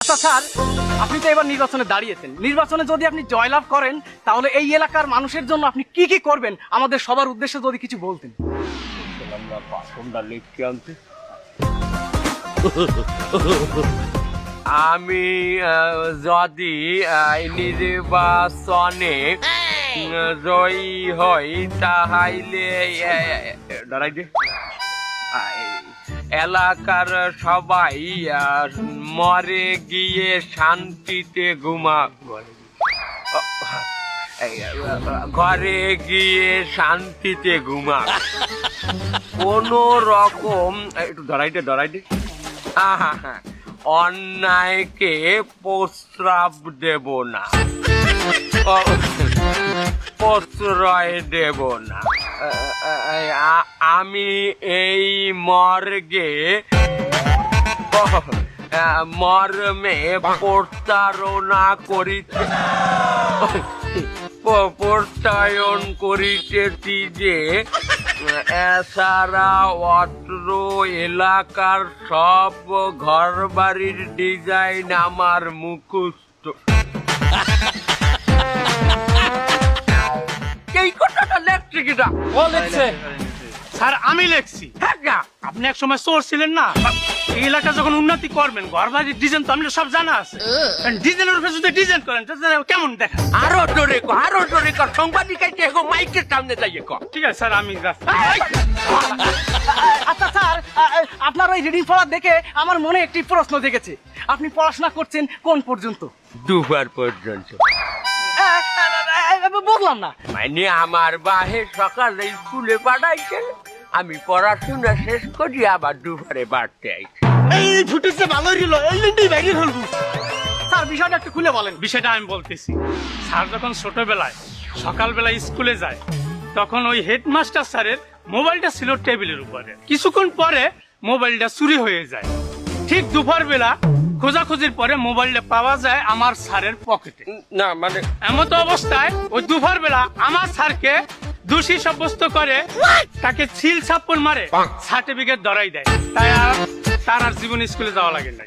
আচ্ছা স্যার, আপনি তো এবার নির্বাচনে দাঁড়িয়েছেন, নির্বাচনে যদি আপনি জয়লাভ করেন তাহলে এই এলাকার মানুষের জন্য আপনি কি কি করবেন আমাদের সবার উদ্দেশ্যে যদি কিছু বলতেন। আমি যদি নির্বাচনে জয়ী হই তাহলে দাঁড়াই দে এলাকার সবাই মরে গিয়ে শান্তিতে ঘরে গিয়ে শান্তিতে ঘুমা কোন রকম একটু দাঁড়াইতে অন্যায়কে প্রস্রাব দেব না, প্রশ্রয় দেব না। আমি এই মর্গে মর্মে প্রতারণা করিতে প্রত্যয়ন করিতেছি যে এছাড়া অত্র এলাকার সব ঘর বাড়ির ডিজাইন আমার মুখস্থ। এই কথাটা লেখছে কিনা? ও লিখছে স্যার, আমি লিখছি। আপনি এক সময় চোর ছিলেন না, এই এলাকা যখন উন্নতি করবেন ঘর বাড়ির ডিজাইন তো আমাদের সব জানা আছে, ডিজাইনের উপরে যদি ডিজাইন করেন কেমন দেখা। আরো জোরে কর সাংবাদিক মাইকের সামনে যাইয়ে কর। ঠিক আছে স্যার, আমি আচ্ছা স্যার, আপনার ওই রিডিং পড়া দেখে আমার মনে একটি প্রশ্ন জেগেছে, আপনি পড়াশোনা করছেন কোন পর্যন্ত? দুবার পর্যন্ত। বুঝলাম না। মানে আমার বাহে সকালে স্কুলে পাঠাইছেন, আমি পড়াশোনা শেষ করি আবার দুপুরে বাড়তে আইছি। এই ফুটেছে ভালোই হলো, এই লিন্ডি বাইরে ফেলবো। স্যার বিষয়টা একটু খুলে বলেন। বিষয়টা আমি বলতেছি, স্যার যখন ছোটবেলায় সকালবেলা স্কুলে যায় তখন ওই হেডমাস্টার স্যারের মোবাইলটা ছিল টেবিলের উপরে, কিছুক্ষণ পরে মোবাইলটা চুরি হয়ে যায়। ঠিক দুপুর বেলা খোঁজাখুঁজির পরে মোবাইলটা পাওয়া যায় আমার স্যারের পকেটে। না মানে এমতো অবস্থায় ওই দুপুর বেলা আমার স্যারকে দোষী সাব্যস্ত করে তাকে ছিল ছাপ্পন মারে সার্টিফিকেট ধরাই দেয়। তাই আর তার আর জীবন স্কুলে যাওয়া লাগে না।